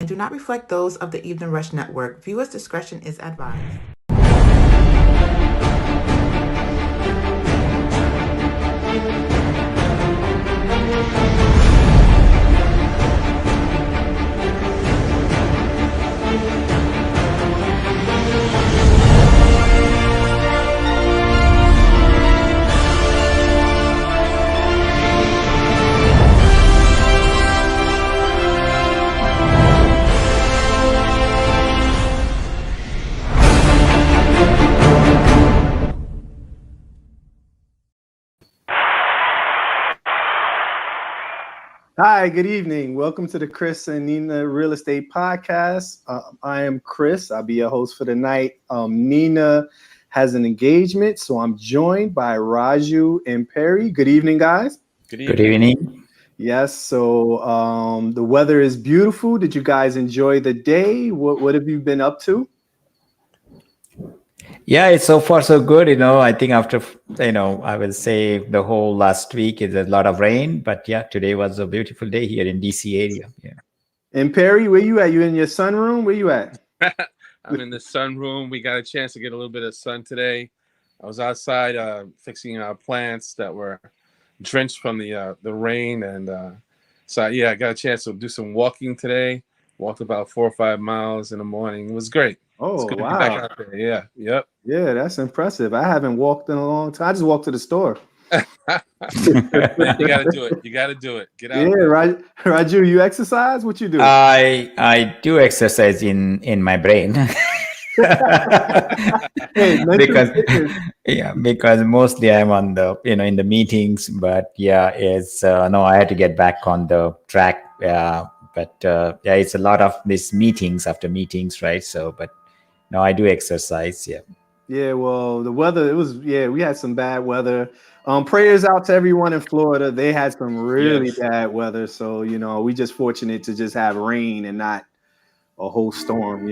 and do not reflect those of the Evening Rush Network. Viewers' discretion is advised. Hi, good evening. Welcome to the Chris and Nina Real Estate Podcast. I am Chris. I'll be your host for the night. Nina has an engagement, so I'm joined by Raju and Perry. Good evening, guys. Good evening. Yes, so the weather is beautiful. Did you guys enjoy the day? What have you been up to? Yeah, it's so far so good. I think after, I will say the whole last week is a lot of rain, but yeah, today was a beautiful day here in DC area. Yeah. And Perry, where you at? You in your sunroom? Where you at? I'm in the sunroom. We got a chance to get a little bit of sun today. I was outside fixing plants that were drenched from the rain, and so I got a chance to do some walking today. Walked about 4 or 5 miles in the morning. It was great. Oh, it's good wow. to be back out there. Yeah, yep. Yeah, that's impressive. I haven't walked in a long time. I just walked to the store. You got to do it. You got to do it. Get out. Yeah, Raju, you exercise? What you do? I do exercise in my brain. because mostly I'm on the in the meetings, but it's no, I had to get back on the track. But it's a lot of these meetings after meetings, right? So, but no, I do exercise. Yeah, well, the weather, we had some bad weather. Prayers out to everyone in Florida. They had some really bad weather. So, we just fortunate to just have rain and not a whole storm,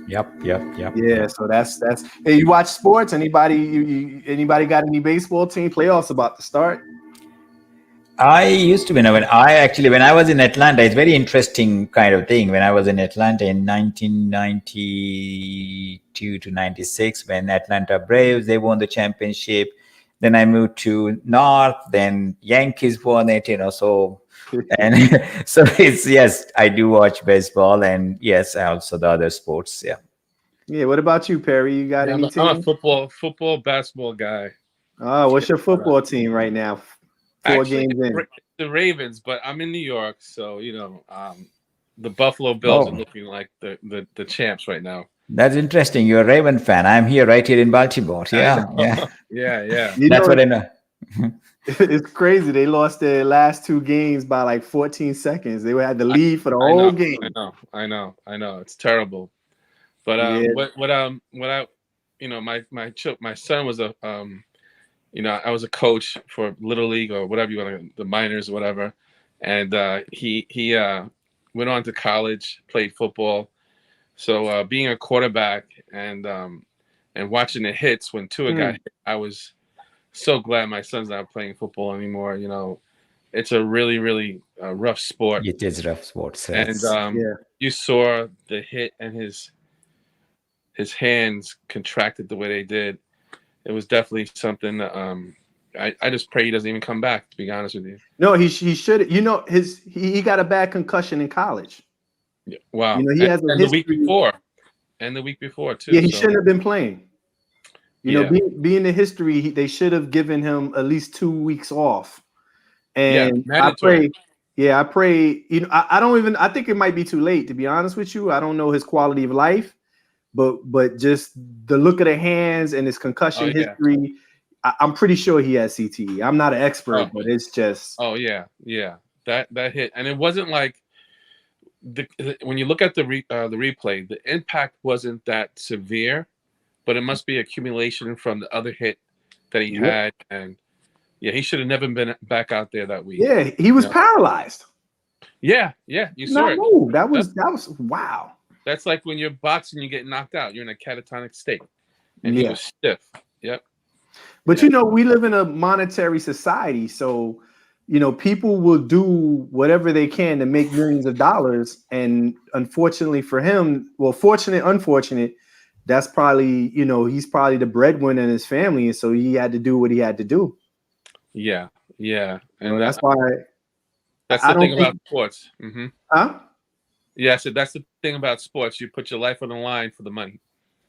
Yep. Yeah, so that's hey, you watch sports? Anybody got any baseball team? Playoffs about to start? I used to when I was in Atlanta, it's very interesting kind of thing. When I was in Atlanta in 1992 to 96, when Atlanta Braves, they won the championship. Then I moved to North, then Yankees won it, so and so it's yes, I do watch baseball, and yes, also the other sports. Yeah, what about you, Perry? You got any team? I'm a football, basketball guy. What's your football team right now? Actually, games in. The Ravens, but I'm in New York, so the Buffalo Bills are looking like the champs right now. That's interesting. You're a Raven fan. I'm here right here in Baltimore. Yeah. That's what I know. It's crazy. They lost their last two games by like 14 seconds. They had the lead for the whole game. I know. It's terrible. But my son was I was a coach for Little League or whatever you want, the minors or whatever, and he went on to college, played football. So being a quarterback and watching the hits when Tua got hit, I was so glad my son's not playing football anymore. It's a really, really rough sport. It is rough sports. And you saw the hit and his hands contracted the way they did. It was definitely something. I just pray he doesn't even come back. To be honest with you. No, he should. He got a bad concussion in college. Yeah, wow. He has the week before, too. Yeah, he shouldn't have been playing. Being the history, they should have given him at least 2 weeks off. And I pray. I think it might be too late, to be honest with you. I don't know his quality of life. But just the look of the hands and his concussion history, I'm pretty sure he has CTE. I'm not an expert, but it's just. Oh yeah, that hit, and it wasn't like when you look at the replay, the impact wasn't that severe, but it must be accumulation from the other hit that he had, and he should have never been back out there that week. Yeah, he was paralyzed. Yeah, you saw it. That was wow. That's like when you're boxing, you get knocked out. You're in a catatonic state, and he was stiff. Yep. But we live in a monetary society, so people will do whatever they can to make millions of dollars. And unfortunately for him, unfortunate, that's probably, he's probably the breadwinner in his family. And so he had to do what he had to do. Yeah. Yeah. And that's why that's the thing about sports. Mm-hmm. Huh? Yeah. So that's the thing about sports. You put your life on the line for the money.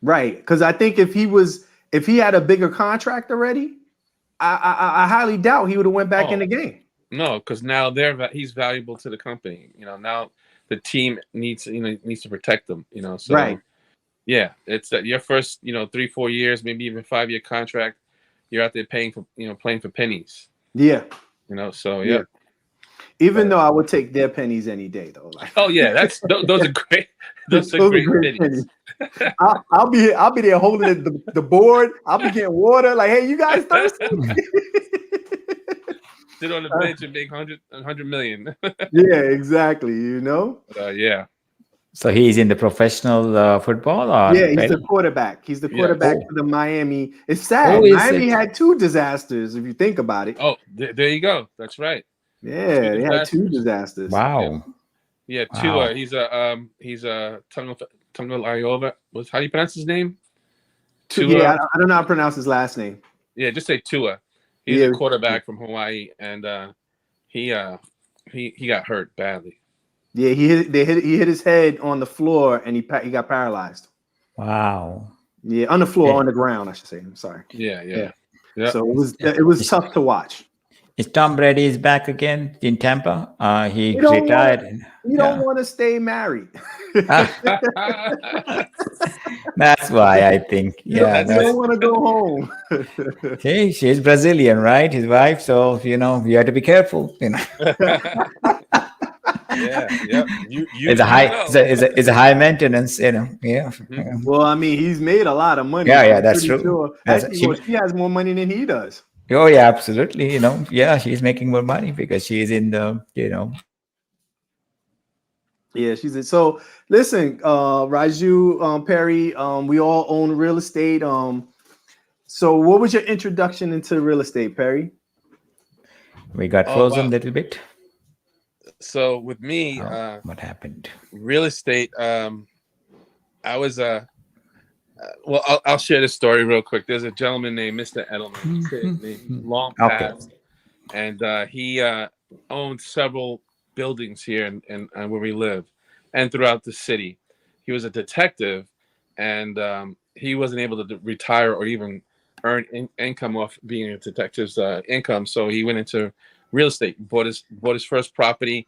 Right. Because I think if he had a bigger contract already, I highly doubt he would have went back in the game. No, because now he's valuable to the company. Now the team needs to protect them. So right. Yeah, it's your first 3-4 years, maybe even 5-year contract. You're out there playing for pennies. Yeah. So yeah. Even though I would take their pennies any day, though. Oh yeah, those are great. Those are great pennies. I'll be there holding the board. I'll be getting water. Like, hey, you guys thirsty? Sit on the bench and make 100 million. Yeah, exactly. Yeah. So he's in the professional football, or yeah, he's the quarterback. He's the quarterback for the Miami. It's sad. Miami had 2 disasters, if you think about it. Oh, there you go. That's right. Yeah, they had 2 disasters. Wow. Yeah, Tua. He's a Tagovailoa. How do you pronounce his name? Tua. Yeah, I don't know how to pronounce his last name. Yeah, just say Tua. He's a quarterback from Hawaii, and he got hurt badly. Yeah, he hit his head on the floor, and he got paralyzed. Wow. Yeah, on the floor, on the ground, I should say. I'm sorry. Yeah. So it was tough to watch. Is Tom Brady is back again in Tampa? He retired. He don't want to stay married. That's why I think. Yeah, he don't want to go home. Okay, she's Brazilian, right? His wife. So you have to be careful. Yeah. It's a high maintenance. Yeah. Mm-hmm. Well, I mean, he's made a lot of money. Yeah, that's true. Sure. Actually, she has more money than he does. Oh yeah, absolutely. Yeah, she's making more money because she's in the. Yeah, she's so. Listen, Raju, Perry, we all own real estate. So, what was your introduction into real estate, Perry? We got frozen a little bit. So with me, what happened? Real estate. I was well, I'll share this story real quick. There's a gentleman named Mr. Edelman, long past, and he owned several buildings here and where we live, and throughout the city. He was a detective, and he wasn't able to retire or even earn income off being a detective's income. So he went into real estate, bought his first property,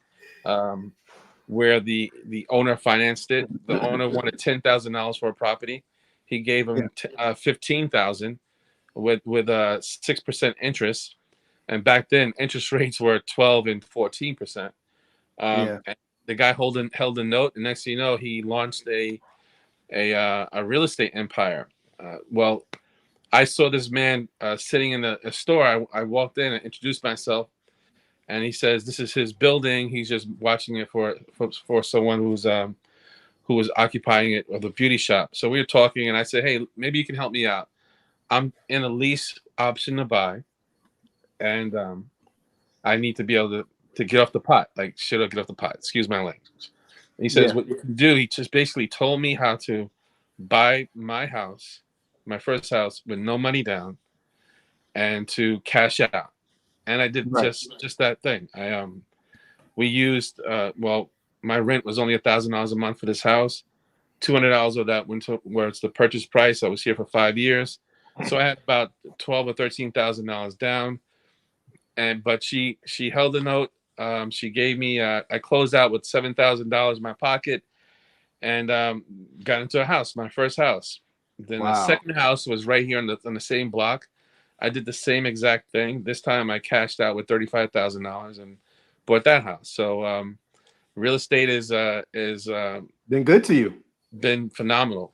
where the owner financed it. The owner wanted $10,000 for a property. He gave him $15,000 with 6% interest, and back then interest rates were 12 and 14%. And the guy held a note, and next thing you know, he launched a real estate empire. Well, I saw this man sitting in a store. I walked in and introduced myself, and he says this is his building. He's just watching it for someone who was occupying it, or the beauty shop. So we were talking, and I said, hey, maybe you can help me out. I'm in a lease option to buy, and I need to be able to get off the pot. Like, should I get off the pot? Excuse my language. And he says, what you can do, he just basically told me how to buy my house, my first house, with no money down, and to cash out. And I did just that thing. We used my rent was only $1,000 a month for this house. $200 of that went towards the purchase price. I was here for 5 years, so I had about $12,000 or $13,000 down. But she held the note. She gave me. I closed out with $7,000 in my pocket, and got into a house, my first house. Then the second house was right here on the same block. I did the same exact thing. This time I cashed out with $35,000 and bought that house. So real estate is been good to you. Been phenomenal.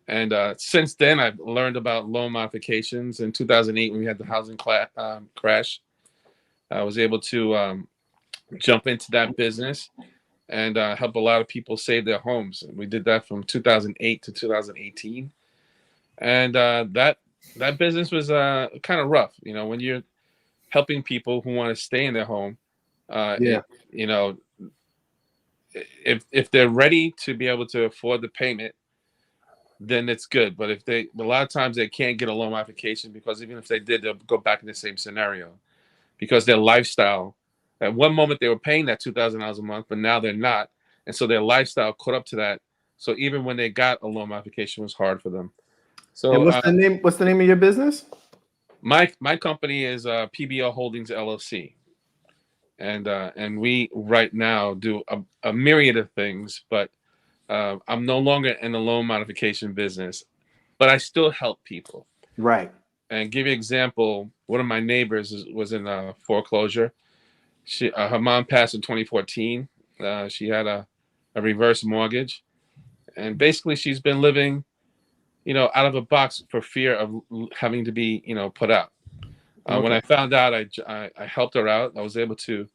And since then, I've learned about loan modifications. In 2008, when we had the housing crash, I was able to jump into that business and help a lot of people save their homes. And we did that from 2008 to 2018. And that business was kind of rough. When you're helping people who want to stay in their home. Yeah. You know, if they're ready to be able to afford the payment, then it's good. But a lot of times they can't get a loan modification because even if they did, they'll go back in the same scenario because their lifestyle. At one moment they were paying that $2,000 a month, but now they're not, and so their lifestyle caught up to that. So even when they got a loan modification, it was hard for them. So and what's the name? What's the name of your business? My company is PBL Holdings LLC, and we right now do a myriad of things, but I'm no longer in the loan modification business, but I still help people. Right. And give you an example, one of my neighbors was in a foreclosure. Her mom passed in 2014. She had a reverse mortgage, and basically she's been living, out of a box for fear of having to be, put out. When I found out, I helped her out. I was able to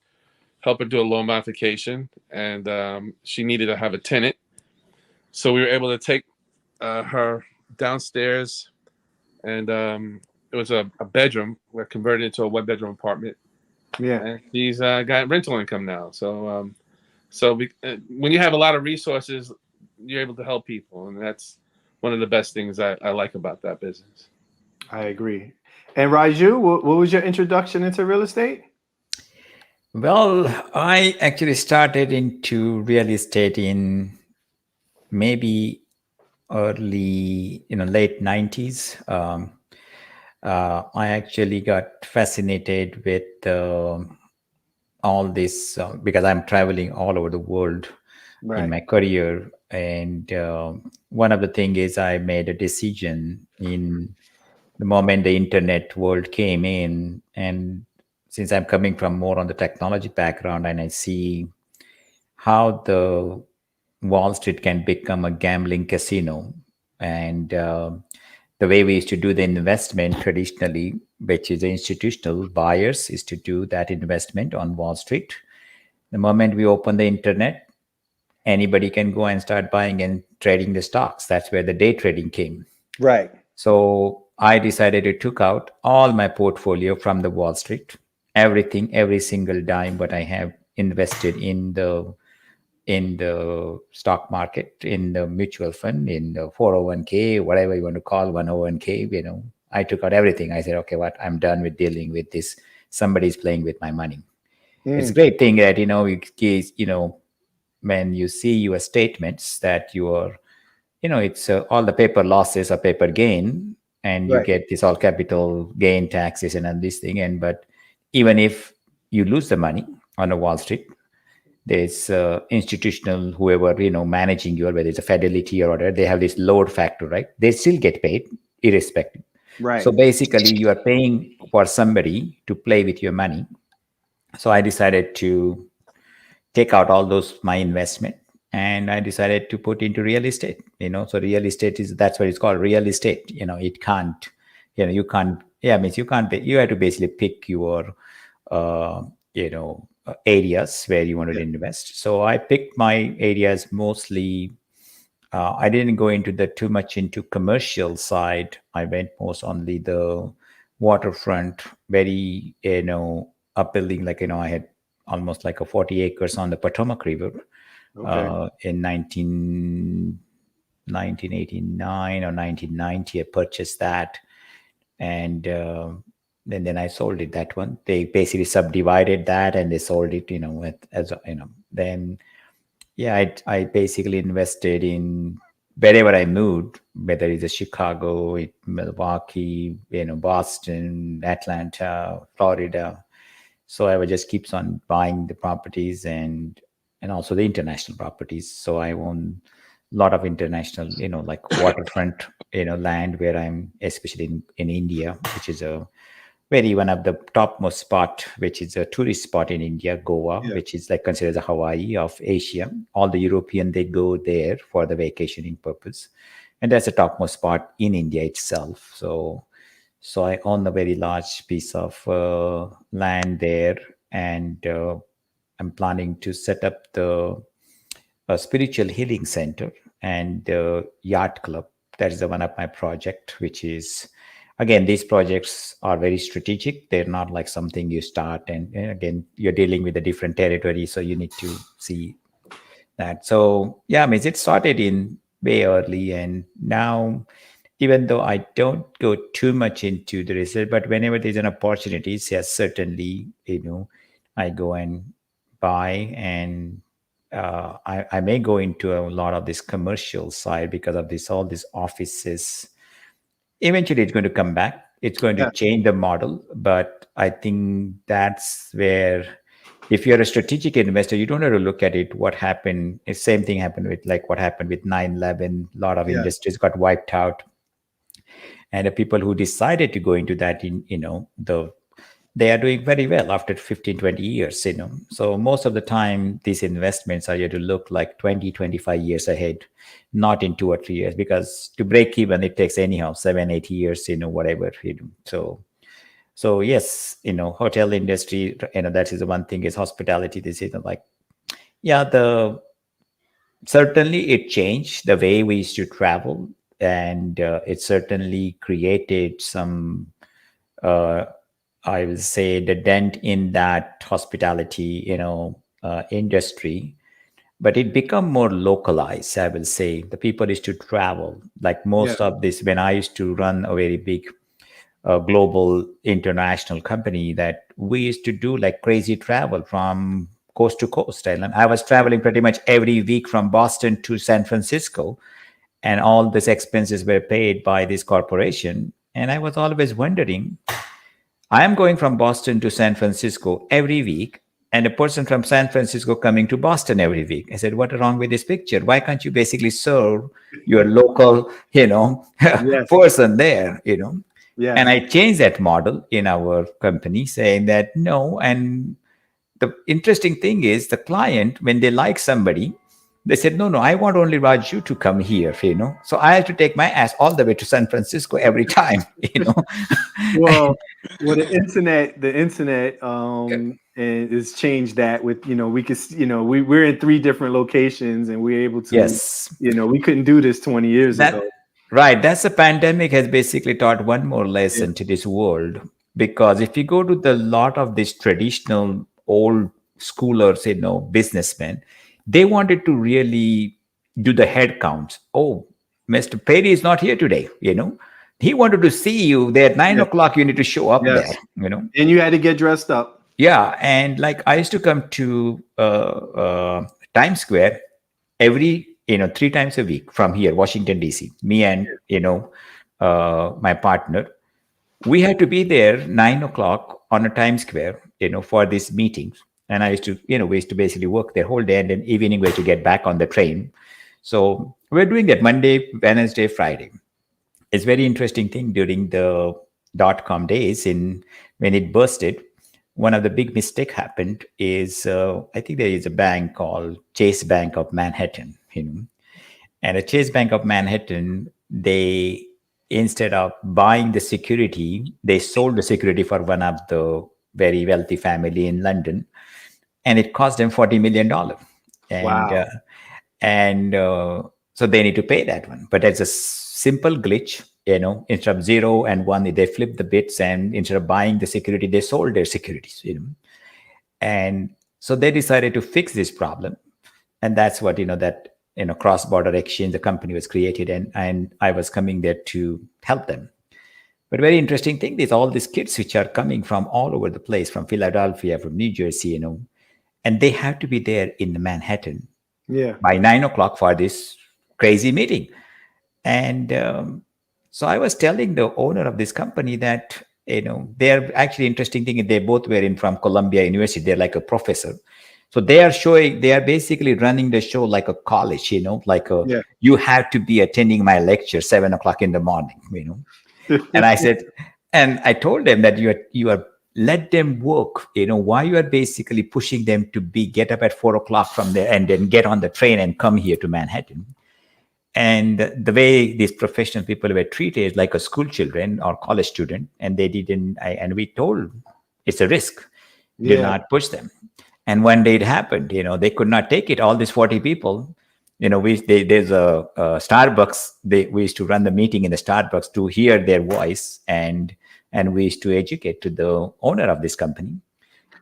help her do a loan modification, and she needed to have a tenant. So we were able to take her downstairs, and it was a bedroom. We're converted into a one-bedroom apartment. Yeah. And she's got rental income now. So when you have a lot of resources, you're able to help people, and that's one of the best things I like about that business. I agree. And Raju, what was your introduction into real estate? Well, I actually started into real estate in maybe early, late 90s. I actually got fascinated with all this because I'm traveling all over the world in my career. And one of the things is I made a decision in the moment the internet world came in. And since I'm coming from more on the technology background, and I see how the Wall Street can become a gambling casino. And the way we used to do the investment traditionally, which is the institutional buyers, is to do that investment on Wall Street. The moment we open the internet, anybody can go and start buying and trading the stocks. That's where the day trading came. Right. So I decided to took out all my portfolio from the Wall Street, everything, every single dime what I have invested in the stock market, in the mutual fund, in the 401k, whatever you want to call 101k. I took out everything. I said, okay, I'm done with dealing with this. Somebody's playing with my money. It's a great thing that, when you see your statements that you are, it's all the paper losses or paper gain, and you get this all capital gain taxes and all this thing. But even if you lose the money on the Wall Street, there's institutional, whoever, managing you, whether it's a Fidelity or whatever, they have this load factor, right? They still get paid irrespective. Right. So basically you are paying for somebody to play with your money. So I decided to take out all those, my investment, and I decided to put into real estate, so real estate that's what it's called, real estate. It can't, you can't, means you can't, you have to basically pick your, areas where you wanted to invest. So I picked my areas mostly. I didn't go into too much into commercial side. I went most only the waterfront, very, upbuilding, like, I had almost like a 40 acres on the Potomac River in 1989 or 1990. I purchased that. And then I sold it, that one. They basically subdivided that and they sold it, then, I basically invested in wherever I moved, whether it's Chicago, Milwaukee, Boston, Atlanta, Florida. So I would just keeps on buying the properties and also the international properties. So I own a lot of international, like waterfront, land where I'm, especially in India, which is a very one of the topmost spot, which is a tourist spot in India, Goa, which is like considered the Hawaii of Asia. All the European, they go there for the vacationing purpose. And that's a topmost spot in India itself. So I own a very large piece of land there, and I'm planning to set up a spiritual healing center and yacht club. That is one of my project, which is again, these projects are very strategic. They're not like something you start and again, you're dealing with a different territory. So you need to see that. So yeah, I mean, it started in way early, and now, even though I don't go too much into the research, but whenever there's an opportunity, yes, certainly, I go and buy, and I may go into a lot of this commercial side because of this, all these offices. Eventually, it's going to come back. It's going to change the model, but I think that's where, if you're a strategic investor, you don't have to look at it. What happened? The same thing happened with like what happened with 9/11. A lot of industries got wiped out, and the people who decided to go into that, they are doing very well after 15, 20 years. So most of the time, these investments are here to look like 20, 25 years ahead, not in 2 or 3 years, because to break even, it takes anyhow 7, 8 years, whatever. So yes, hotel industry, that is the one thing, is hospitality. This is like, yeah, certainly it changed the way we used to travel, and it certainly created some, I will say, the dent in that hospitality, industry. But it become more localized. I will say the people used to travel. Like most of this, when I used to run a very big global international company, that we used to do like crazy travel from coast to coast. And I was traveling pretty much every week from Boston to San Francisco, and all these expenses were paid by this corporation. And I was always wondering, I am going from Boston to San Francisco every week, and a person from San Francisco coming to Boston every week. I said, what's wrong with this picture? Why can't you basically serve your local, person there, And I changed that model in our company, saying that no. And the interesting thing is, the client, when they like somebody, they said, no, I want only Raju to come here, So I had to take my ass all the way to San Francisco every time, Well, the internet and has changed that with, we could, we're in 3 different locations, and we're able to, yes, we couldn't do this 20 years ago. Right. That's the pandemic has basically taught one more lesson to this world. Because if you go to the lot of these traditional old schoolers, businessmen, they wanted to really do the head counts. Oh, Mr. Perry is not here today, He wanted to see you there at 9 o'clock. You need to show up there, And you had to get dressed up. Yeah. And like I used to come to Times Square every 3 times a week from here, Washington, D.C. Me and, my partner, we had to be there 9 o'clock on a Times Square, for these meetings. And I used to, we used to basically work there whole day, and then evening we had to get back on the train. So we're doing that Monday, Wednesday, Friday. It's very interesting thing during the .com days, when it bursted. One of the big mistake happened is, I think there is a bank called Chase Bank of Manhattan, and a Chase Bank of Manhattan, they, instead of buying the security, they sold the security for one of the very wealthy family in London, and it cost them $40 million. And, wow. So they need to pay that one. But it's a simple glitch, instead of 0 and 1, they flipped the bits, and instead of buying the security, they sold their securities, And so they decided to fix this problem. And that's what, that, cross-border exchange, the company was created, and I was coming there to help them. But very interesting thing is, all these kids which are coming from all over the place, from Philadelphia, from New Jersey, and they have to be there in Manhattan by 9 o'clock for this crazy meeting. And so I was telling the owner of this company that, they're actually interesting thing. They both were from Columbia University. They're like a professor. So they are basically running the show like a college, you have to be attending my lecture 7 o'clock in the morning, And I said, and I told them that you are let them work, why you are basically pushing them to get up at 4 o'clock from there and then get on the train and come here to Manhattan. And the way these professional people were treated like a school children or college student, and they didn't, and we told, it's a risk. Do not push them. And one day it happened, they could not take it. All these 40 people, there's a Starbucks. We used to run the meeting in the Starbucks to hear their voice, and we used to educate to the owner of this company,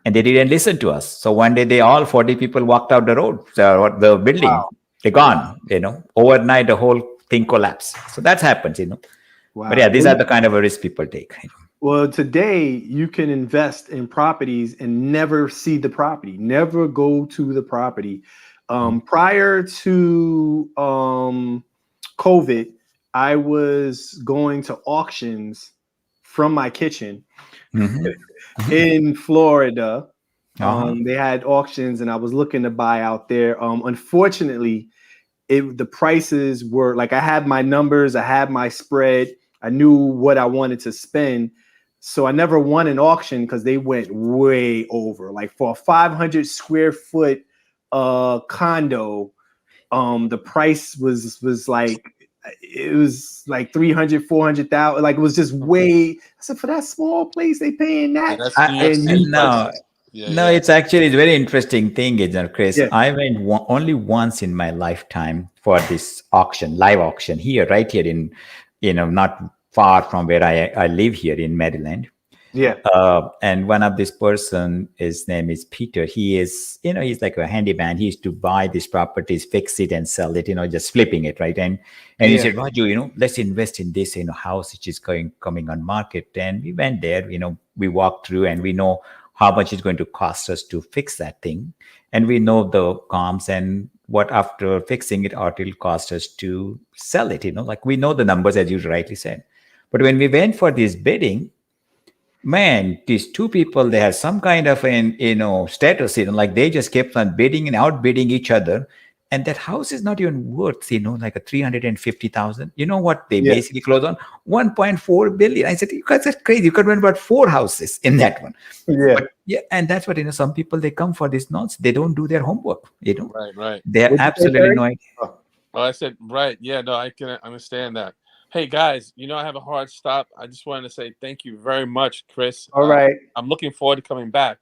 and they didn't listen to us. So one day, they all 40 people walked out the road, the building. Wow. They're gone. Overnight the whole thing collapsed. So that happens. Wow. But yeah, these are the kind of a risk people take. Well, today you can invest in properties and never see the property, never go to the property. Prior to COVID, I was going to auctions from my kitchen in Florida. They had auctions, and I was looking to buy out there. Unfortunately, the prices were like, I had my numbers, I had my spread, I knew what I wanted to spend. So I never won an auction because they went way over. Like for a 500 square foot condo, the price was like, it was like 300, 400,000. Like it was just way. I said, for that small place, they paying that. No, it's a very interesting thing, Chris. Yeah. I went only once in my lifetime for this auction, live auction right here in, not far from where I live here in Maryland. Yeah. And one of this person, his name is Peter. He is, he's like a handyman. He used to buy these properties, fix it and sell it, just flipping it, right? And he said, Raju, let's invest in this, house which is coming on market. And we went there, we walked through, and we know how much it's going to cost us to fix that thing. And we know the comps and what after fixing it, or it'll cost us to sell it, like we know the numbers, as you rightly said. But when we went for this bidding, man, these two people, they had some kind of an, status, like they just kept on bidding and outbidding each other. And that house is not even worth, like a 350,000. You know what they basically closed on? 1.4 billion. I said, you guys are crazy. You could rent about 4 houses in that one. Yeah. But, and that's what, some people, they come for this nonsense. They don't do their homework, Right. They're absolutely no idea. Oh, I said, right. Yeah, no, I can understand that. Hey guys, I have a hard stop. I just wanted to say thank you very much, Chris. All right. I'm looking forward to coming back.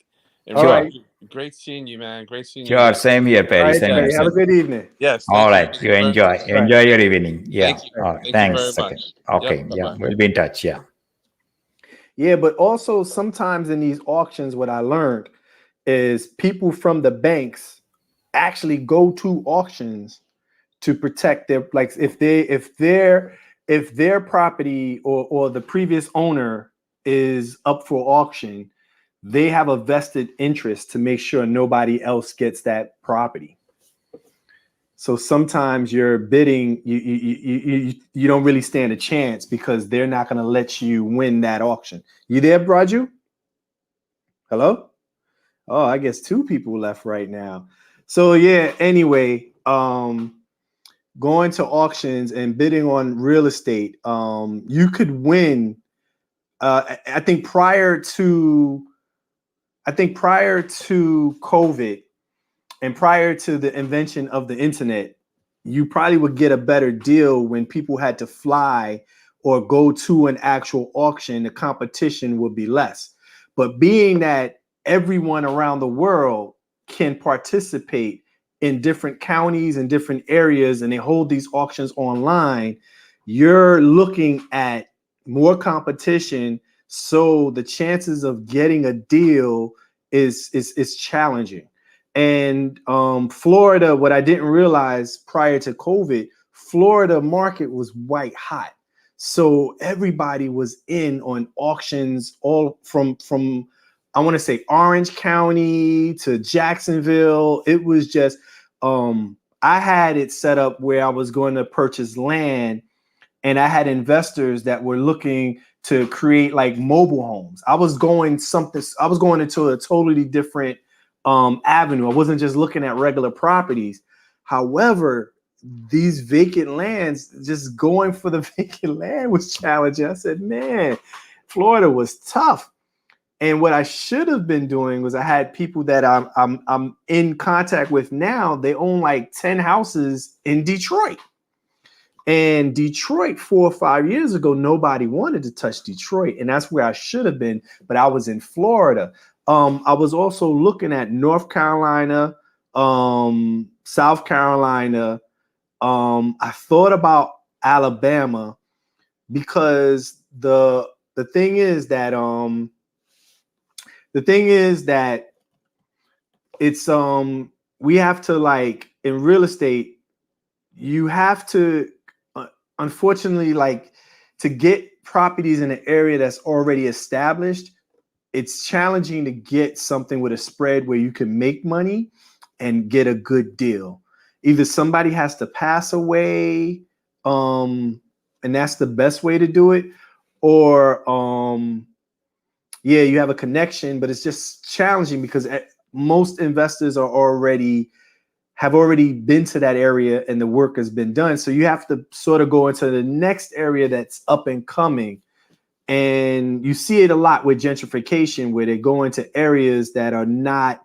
All right. Great seeing you, man. Great seeing you. Sure, same here, Perry. All right, have a good evening. Yes. All right. You enjoy your evening. Yeah. Thank you. All right. Thank Thanks. you very much. Okay. Yeah. We'll be in touch. Yeah. Yeah, but also sometimes in these auctions, what I learned is people from the banks actually go to auctions to protect their, like if their property or the previous owner is up for auction, they have a vested interest to make sure nobody else gets that property. So sometimes you're bidding, you don't really stand a chance because they're not going to let you win that auction. You there, Raju? Hello? Oh, I guess 2 people left right now. So yeah, anyway, going to auctions and bidding on real estate, you could win. I think prior to COVID and prior to the invention of the internet, you probably would get a better deal when people had to fly or go to an actual auction. The competition would be less. But being that everyone around the world can participate in different counties and different areas, and they hold these auctions online, you're looking at more competition. So the chances of getting a deal is challenging. And Florida, what I didn't realize prior to COVID, Florida market was white hot. So everybody was in on auctions, all from I want to say Orange County to Jacksonville. It was just, I had it set up where I was going to purchase land, and I had investors that were looking to create like mobile homes. I was going into a totally different avenue. I wasn't just looking at regular properties. However, these vacant lands, just going for the vacant land was challenging. I said, man, Florida was tough. And what I should have been doing was I had people that I'm in contact with now. They own like 10 houses in Detroit. And Detroit 4 or 5 years ago, nobody wanted to touch Detroit. And that's where I should have been. But I was in Florida. I was also looking at North Carolina, South Carolina, I thought about Alabama because the thing is that it's we have to, like, in real estate, you have to unfortunately, like, to get properties in an area that's already established, it's challenging to get something with a spread where you can make money and get a good deal. Either somebody has to pass away, and that's the best way to do it, or yeah, you have a connection, but it's just challenging because most investors have already been to that area and the work has been done. So you have to sort of go into the next area that's up and coming. And you see it a lot with gentrification, where they go into areas that are not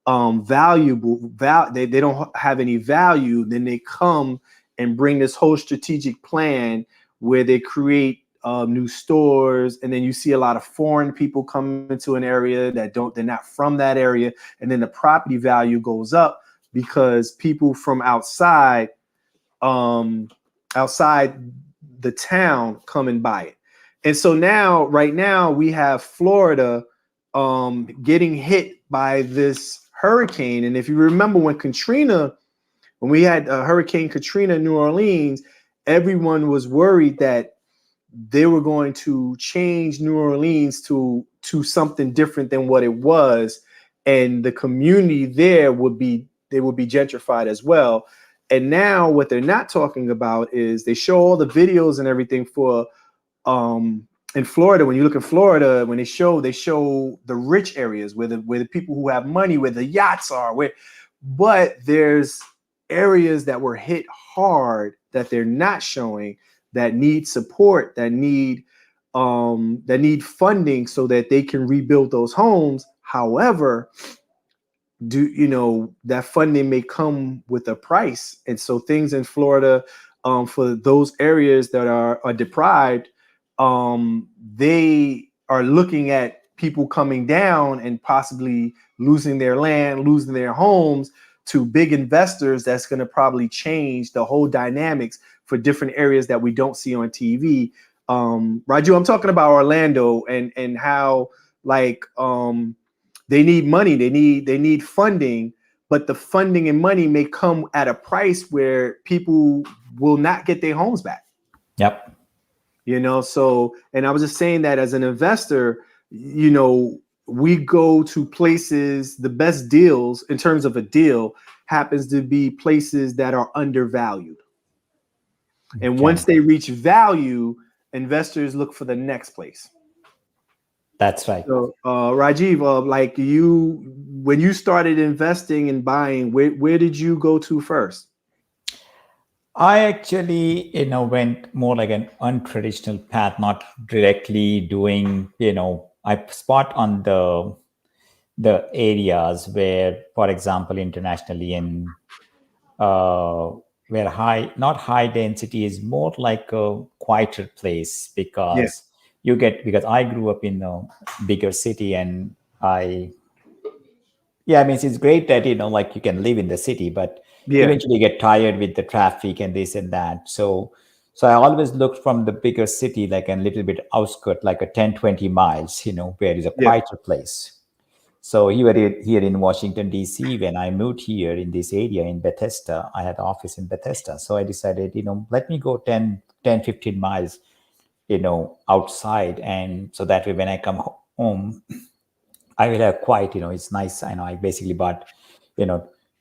valuable. They don't have any value. Then they come and bring this whole strategic plan where they create new stores, and then you see a lot of foreign people come into an area they're not from that area, and then the property value goes up because people from outside the town come and buy it. And so right now we have Florida getting hit by this hurricane. And if you remember when we had Hurricane Katrina in New Orleans, everyone was worried that they were going to change New Orleans to something different than what it was, and the community there would be gentrified as well. And now what they're not talking about is they show all the videos and everything for in Florida. When you look in Florida, when they show the rich areas where the people who have money, where the yachts are, but there's areas that were hit hard that they're not showing, that need support, that need funding so that they can rebuild those homes. However, that funding may come with a price. And so things in Florida, for those areas that are deprived, they are looking at people coming down and possibly losing their land, losing their homes to big investors. That's going to probably change the whole dynamics for different areas that we don't see on TV. Raju, I'm talking about Orlando and how, like, they need money, they need funding, but the funding and money may come at a price where people will not get their homes back. Yep. So, and I was just saying that as an investor, we go to places, the best deals in terms of a deal happens to be places that are undervalued. And once they reach value, investors look for the next place. That's right. So, Rajiv, like when you started investing and buying, where did you go to first? I actually, went more like an untraditional path, not directly doing, I spot on the areas where, for example, internationally and where not high density is more like a quieter place, because because I grew up in a bigger city, and I mean, it's great that, like, you can live in the city, but eventually you get tired with the traffic and this and that. So I always looked from the bigger city, like a little bit outskirt, like a 10-20 miles, where is a quieter place. So here in Washington, D.C., when I moved here in this area in Bethesda, I had office in Bethesda. So I decided, let me go 10-15 miles, outside. And so that way, when I come home, I will have quiet, it's nice. I know I basically bought,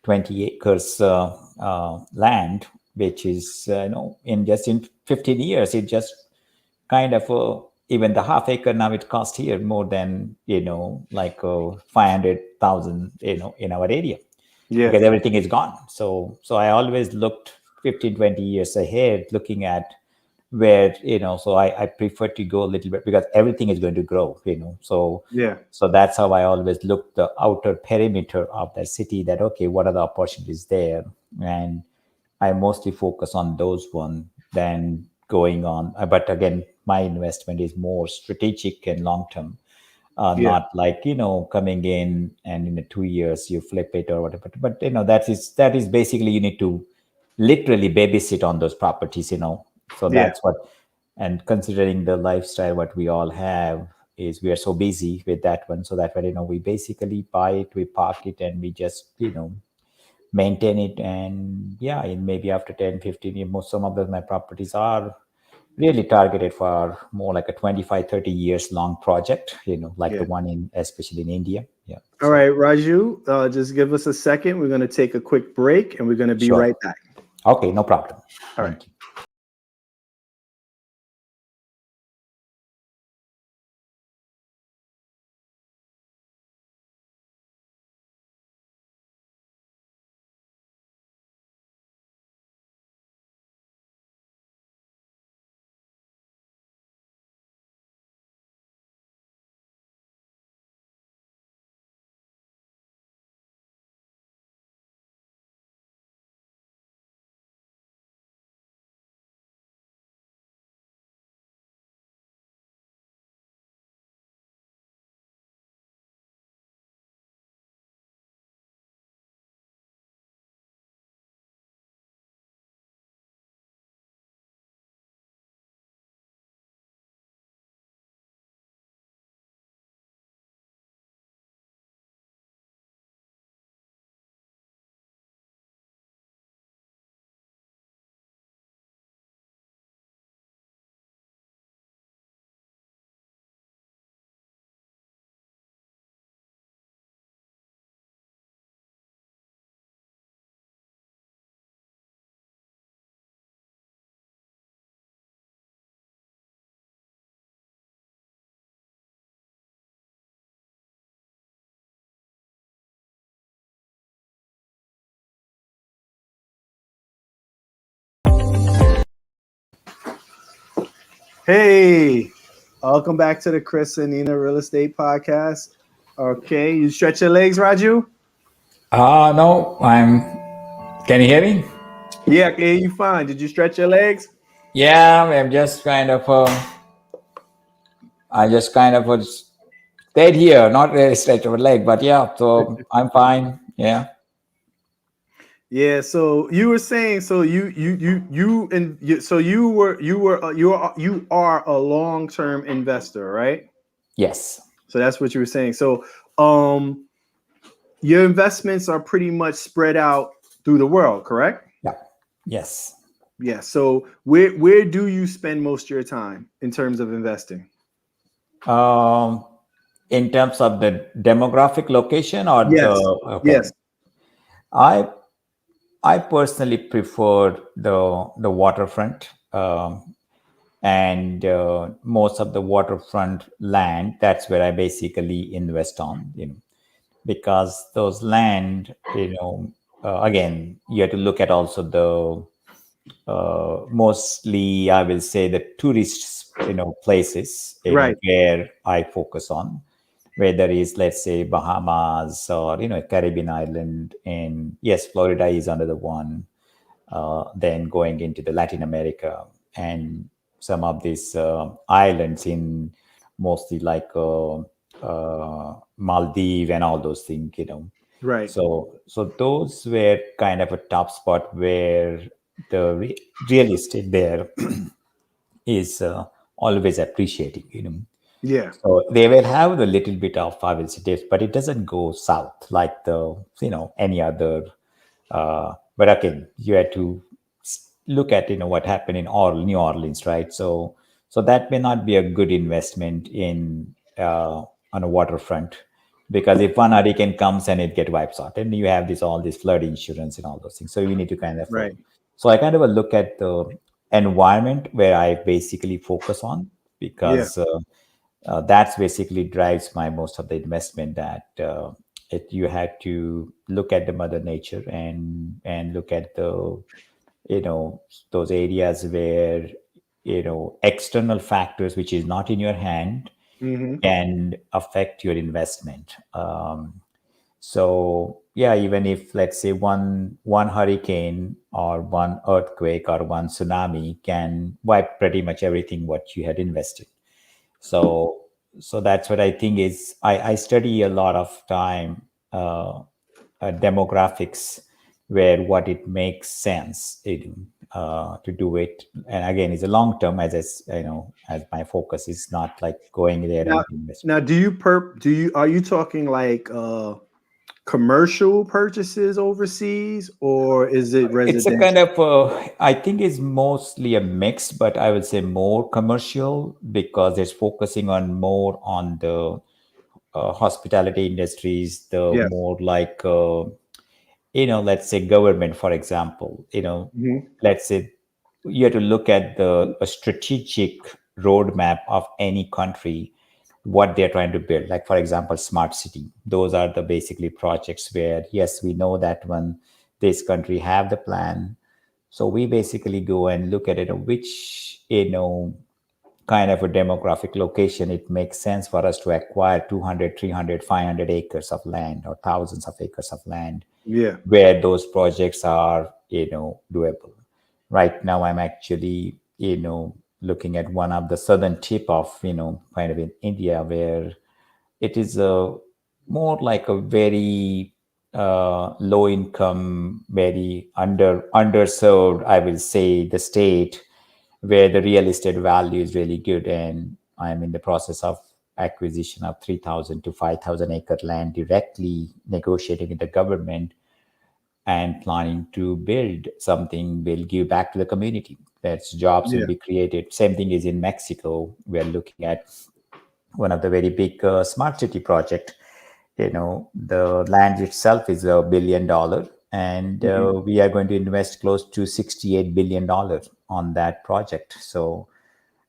20 acres land, which is, in 15 years, it just kind of, even the half acre now, it costs here more than, like 500,000, in our area, because everything is gone. So I always looked 15-20 years ahead, looking at where, so I prefer to go a little bit, because everything is going to grow, so that's how I always look the outer perimeter of the city, that, okay, what are the opportunities there? And I mostly focus on those one than going on. But again, my investment is more strategic and long-term, not like, coming in and in 2 years you flip it or whatever. But, that is basically, you need to literally babysit on those properties, So Yeah. that's what, and considering the lifestyle what we all have is we are so busy with that one. So that way, we basically buy it, we park it, and we just, maintain it. And yeah, in maybe after 10, 15 years, some of my properties are really targeted for more like a 25, 30 years long project, like Yeah. the one especially in India. Yeah. All So, right, Raju, just give us a second. We're going to take a quick break and we're going to be sure. right back. Okay, no problem. All right. Thank you. Hey, welcome back to the Chris and Nina Real Estate Podcast. Okay, you stretch your legs, Raju? No, can you hear me? Yeah, I can hear you fine. Did you stretch your legs? Yeah, I'm just kind of, I just kind of was stayed here, not really straight over leg, but yeah, so I'm fine. Yeah. Yeah, so you were saying, so you are a long-term investor, right? Yes. So that's what you were saying. So your investments are pretty much spread out through the world, correct? Yeah. Yes. Yeah. So where do you spend most of your time in terms of investing? In terms of the demographic location or Yes. okay, Yes. I I personally prefer the waterfront, and most of the waterfront land. That's where I basically invest on, because those land, again, you have to look at also mostly, I will say, the tourist, places, Right. where I focus on, whether it's, let's say, Bahamas or, Caribbean island. And yes, Florida is another one. Then going into the Latin America and some of these islands in mostly like Maldives and all those things, Right. So those were kind of a top spot where the real estate there is always appreciating, Yeah. So they will have a little bit of, I will say, dips, but it doesn't go south like any other. But again, you had to look at, what happened in New Orleans, right? So that may not be a good investment in on a waterfront, because if one hurricane comes and it get wipes out, and you have all this flood insurance and all those things. So you need to kind of, Right. so I kind of look at the environment where I basically focus on, Yeah. because that's basically drives my most of the investment. That you had to look at the mother nature and look at the those areas where external factors which is not in your hand Mm-hmm. can affect your investment. So yeah, even if, let's say, one hurricane or one earthquake or one tsunami can wipe pretty much everything what you had invested. So so that's what I think is, I study a lot of time, demographics, where what it makes sense to do it. And again, it's a long term, as my focus is not like going there Now, and invest. now, are you talking like commercial purchases overseas, or is it It's a kind residential? of, I think it's mostly a mix, but I would say more commercial because it's focusing on more on the hospitality industries, the Yes. more like, let's say government, for example, Hmm. let's say you have to look at the a strategic roadmap of any country, what they're trying to build. Like, for example, smart city. Those are the basically projects where, yes, we know that when this country have the plan, so we basically go and look at it, which, kind of a demographic location, it makes sense for us to acquire 200, 300, 500 acres of land or thousands of acres of land Yeah. where those projects are, doable. Right now, I'm actually, looking at one of the southern tip of, kind of in India, where it is a more like a very low income, very underserved, I will say, the state where the real estate value is really good. And I'm in the process of acquisition of 3,000 to 5,000 acre land, directly negotiating with the government and planning to build something will give back to the community. That's jobs will Yeah. be created. Same thing is in Mexico. We are looking at one of the very big smart city project. The land itself is $1 billion, and Hmm. we are going to invest close to $68 billion on that project. So,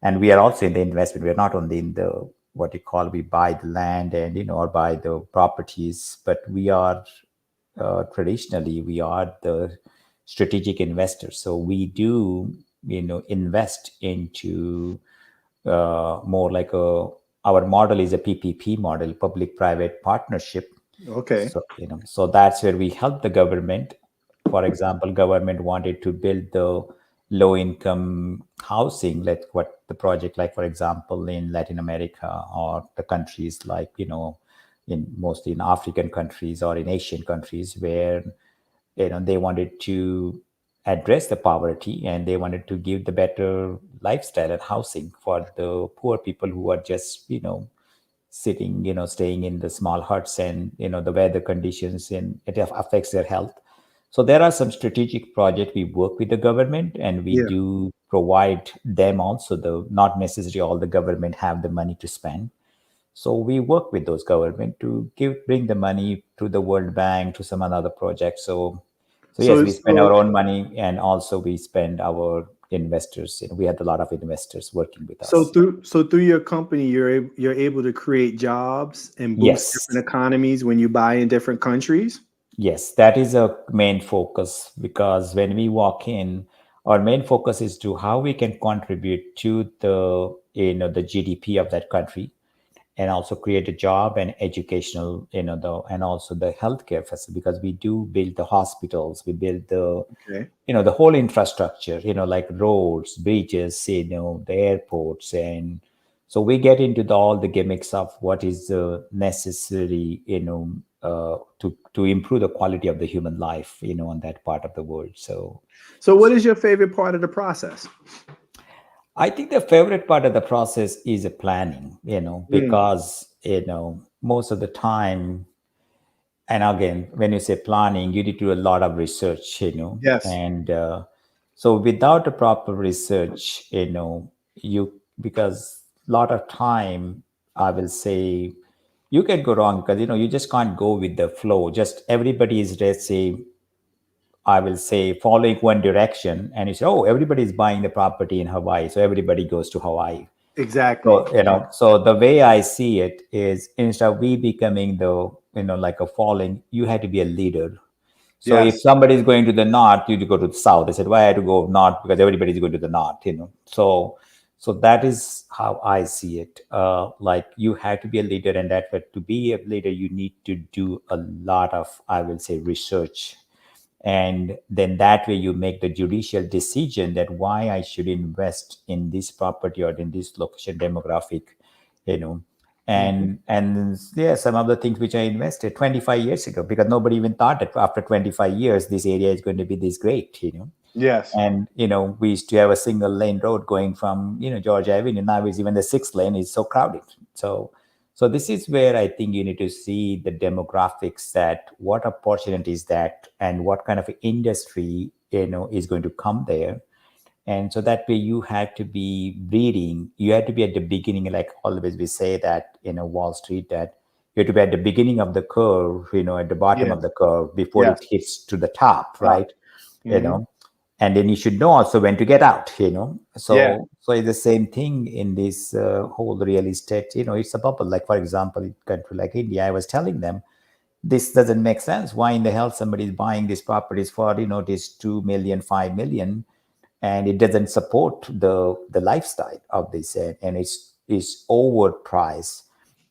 and we are also in the investment. We are not only in the what you call we buy the land and or buy the properties, but we are traditionally we are the strategic investors. So we do invest into more like a our model is a PPP model, public private partnership. Okay. So that's where we help the government. For example, government wanted to build the low income housing, like what the project, like for example in Latin America or the countries like in mostly in African countries or in Asian countries, where they wanted to address the poverty and they wanted to give the better lifestyle and housing for the poor people who are just sitting, staying in the small huts, and the weather conditions, and it affects their health. So there are some strategic projects we work with the government, and we Yeah. do provide them also. The not necessarily all the government have the money to spend, so we work with those government to bring the money to the World Bank, to some other projects. So yes, So we spend our so own money, and also we spend our investors. We had a lot of investors working with so us. through your company, you're able to create jobs and boost Yes, different economies when you buy in different countries. yes, that is a main focus, because when we walk in, our main focus is to how we can contribute to the the GDP of that country, and also create a job and educational, and also the healthcare facility, because we do build the hospitals, we build the Okay. the whole infrastructure, like roads, bridges, the airports. And so we get into all the gimmicks of what is necessary, to improve the quality of the human life, on that part of the world. So So what is your favorite part of the process? I think the favorite part of the process is the planning, Mm, because most of the time, and again, when you say planning, you need to do a lot of research, yes, and so without a proper research, you because a lot of time, I will say, you can go wrong, because you just can't go with the flow. Just everybody is, let's say, I will say, following one direction, and you say, oh, everybody is buying the property in Hawaii, so everybody goes to Hawaii. exactly. So, so the way I see it is, instead of we becoming the, like a falling, you had to be a leader. So if Yes. somebody is going to the north, you go to the south. I said, why I had to go north? Because everybody's going to the north, So that is how I see it. Like, you have to be a leader, and that way, to be a leader, you need to do a lot of, I will say, research, and then that way you make the judicial decision that why I should invest in this property or in this location demographic, you know And yeah, some of the things which I invested 25 years ago, because nobody even thought that after 25 years this area is going to be this great, Yes. And we used to have a single lane road going from George Avenue. Now it's even the sixth lane is so crowded. So this is where I think you need to see the demographics, that what opportunities that and what kind of industry is going to come there. And so that way you had to be breeding, you had to be at the beginning, like always we say that Wall Street, that you have to be at the beginning of the curve, at the bottom of Yes. the curve before Yes. it hits to the top, right? you Mm-hmm. know and then you should know also when to get out. Yeah. So it's the same thing in this whole real estate. It's a bubble. Like, for example, in a country like India, I was telling them, this doesn't make sense. Why in the hell somebody is buying these properties for this 2 million, 5 million, and it doesn't support the lifestyle of this, and it's overpriced.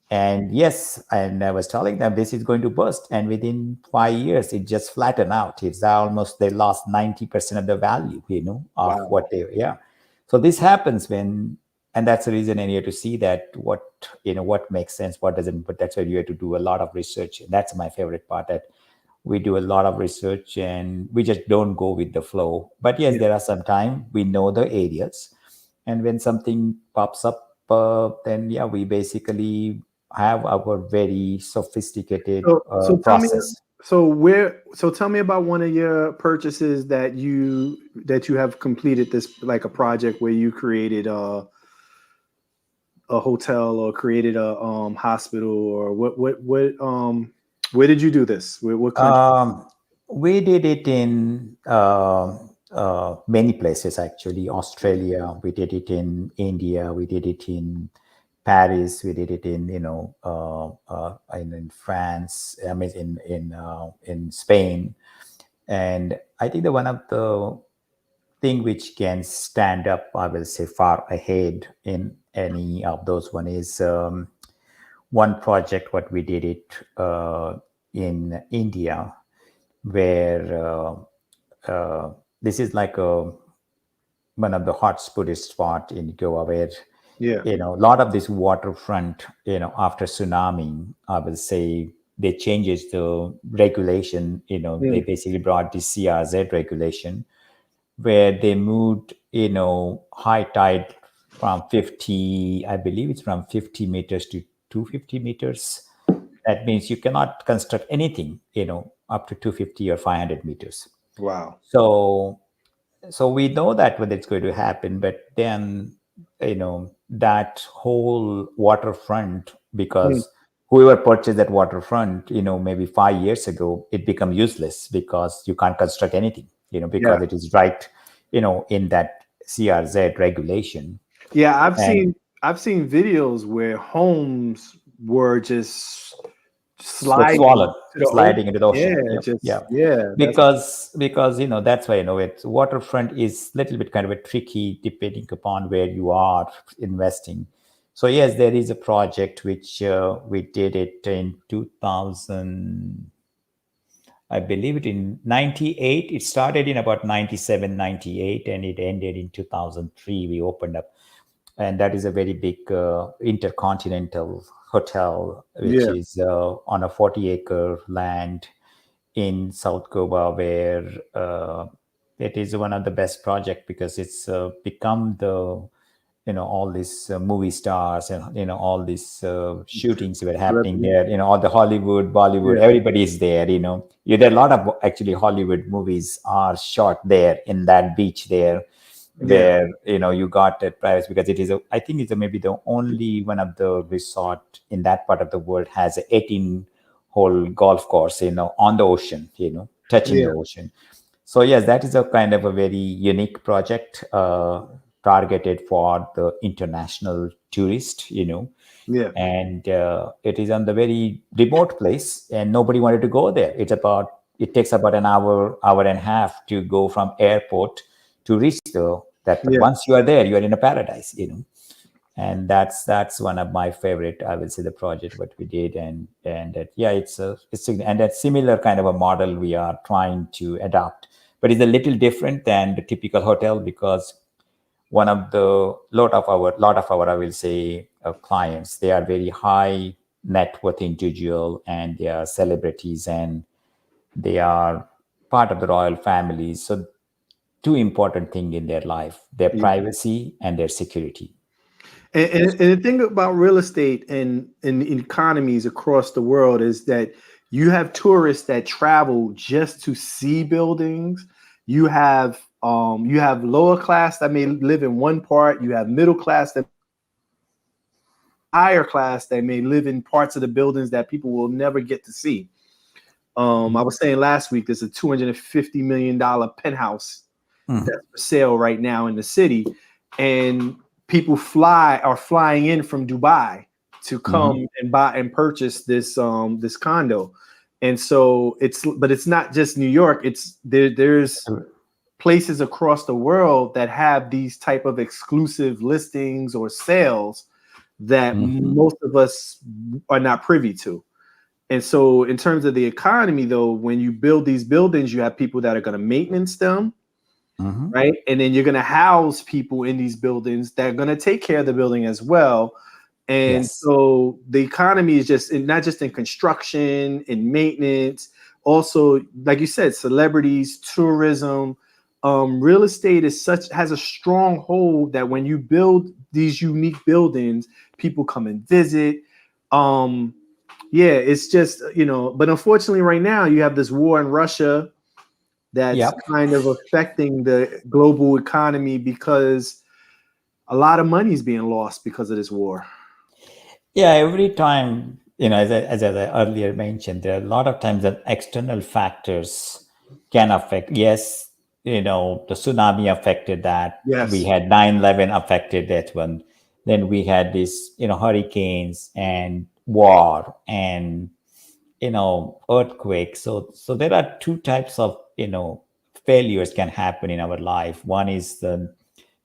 And yes, and I was telling them this is going to burst, and within 5 years it just flattened out. It's almost, they lost 90% of the value, of Wow. what they, yeah. So this happens when, and that's the reason I need to see that what makes sense, what doesn't. But that's why you have to do a lot of research. That's my favorite part, that we do a lot of research and we just don't go with the flow. But yes, Yeah. there are some time we know the areas, and when something pops up, then yeah, we basically have our very sophisticated So tell me, process. so tell me about one of your purchases that you have completed, this like a project where you created a hotel or created a hospital, or what where did you do this? What country? We did it in many places, actually. Australia, we did it in India, we did it in Paris, we did it in in France. I mean, in Spain. And I think the one of the thing which can stand up, I will say, far ahead in any of those one is one project what we did it in India, where this is like one of the hot Buddhist spot in Goa, where Yeah. a lot of this waterfront, after tsunami, I will say, they changes the regulation. They Mm. basically brought the CRZ regulation, where they moved, high tide from 50, I believe it's from 50 meters to 250 meters. That means you cannot construct anything, up to 250 or 500 meters. Wow. So we know that when it's going to happen, but then that whole waterfront, Mm. because whoever purchased that waterfront, maybe 5 years ago, it become useless because you can't construct anything, Yeah. because it is right, in that CRZ regulation. Yeah, And I've seen videos where homes were just so sliding swallowed, to the ocean. sliding into the ocean. Yeah, Yep, just yeah. yeah, that's Because that's why it's waterfront is a little bit kind of a tricky depending upon where you are investing. So yes, there is a project which we did it in 2000. I believe it in 98. It started in about 97, 98, and it ended in 2003. We opened up, and that is a very big intercontinental hotel, which yeah, is on a 40-acre land in South Goa, where it is one of the best project, because it's become the all these movie stars, and all these shootings were happening celebrity. there. All the Hollywood, Bollywood, Yeah, everybody is there. Yeah, there are a lot of actually Hollywood movies are shot there in that beach there, yeah, where you got that price, because it is I think it's maybe the only one of the resort in that part of the world has a 18 hole golf course, on the ocean, touching the yeah, ocean. So yes, that is a kind of a very unique project, targeted for the international tourist, yeah, and it is on the very remote place, and nobody wanted to go there. It takes about an hour and a half to go from airport to reach that. But yeah, once you are there, you are in a paradise, and that's one of my favorite, I will say, the project what we did. And that, yeah, and that similar kind of a model we are trying to adopt, but it's a little different than the typical hotel, because one of the lot of our I will say clients, they are very high net worth individual, and they are celebrities, and they are part of the royal families. So two important things in their life: their Yeah. privacy and their security. And the thing about real estate and economies across the world is that you have tourists that travel just to see buildings. You have lower class that may live in one part. You have middle class that higher class that may live in parts of the buildings that people will never get to see. I was saying last week there's a $250 million penthouse that's for sale right now in the city, and people are flying in from Dubai to come and buy and purchase this this condo. And so it's not just New York. There's places across the world that have these type of exclusive listings or sales that most of us are not privy to. And so in terms of the economy, though, when you build these buildings, you have people that are going to maintenance them, right? And then you're going to house people in these buildings that are going to take care of the building as well. And so the economy is just not just in construction and maintenance, also, like you said, celebrities, tourism. Real estate has a strong hold that when you build these unique buildings, people come and visit. Yeah, it's just, but unfortunately right now you have this war in Russia that's kind of affecting the global economy because a lot of money is being lost because of this war. Yeah, every time, as I earlier mentioned, there are a lot of times that external factors can affect. Yes, the tsunami affected that. Yes. We had 9/11 affected that one. Then we had this, hurricanes and war and, earthquakes. So there are two types of, failures can happen in our life. One is the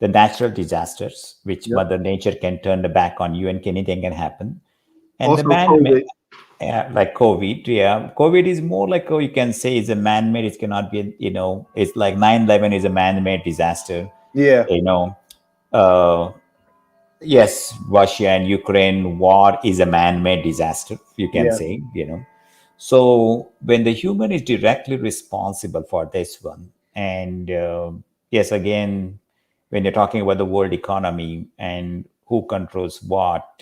natural disasters, which Mother Nature can turn the back on you, and anything can happen. And also the man, COVID. like COVID, COVID is more like, you can say, is a man-made. It cannot be, it's like 9/11 is a man-made disaster. Yeah. Yes, Russia and Ukraine war is a man-made disaster, you can say, So when the human is directly responsible for this one, and yes, again, when you're talking about the world economy and who controls what,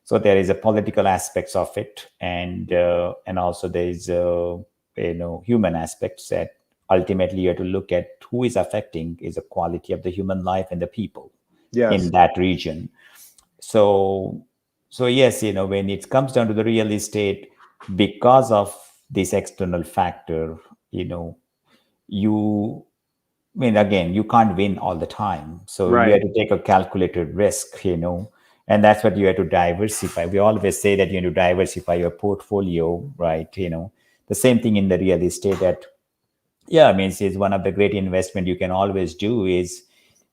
so there is a political aspects of it, and also there is human aspects that ultimately you have to look at who is affecting is the quality of the human life and the people in that region. So yes, when it comes down to the real estate, because of this external factor, again, you can't win all the time. So you have to take a calculated risk, and that's what you have to diversify. We always say that you have to diversify your portfolio, right? The same thing in the real estate that, it's one of the great investment you can always do is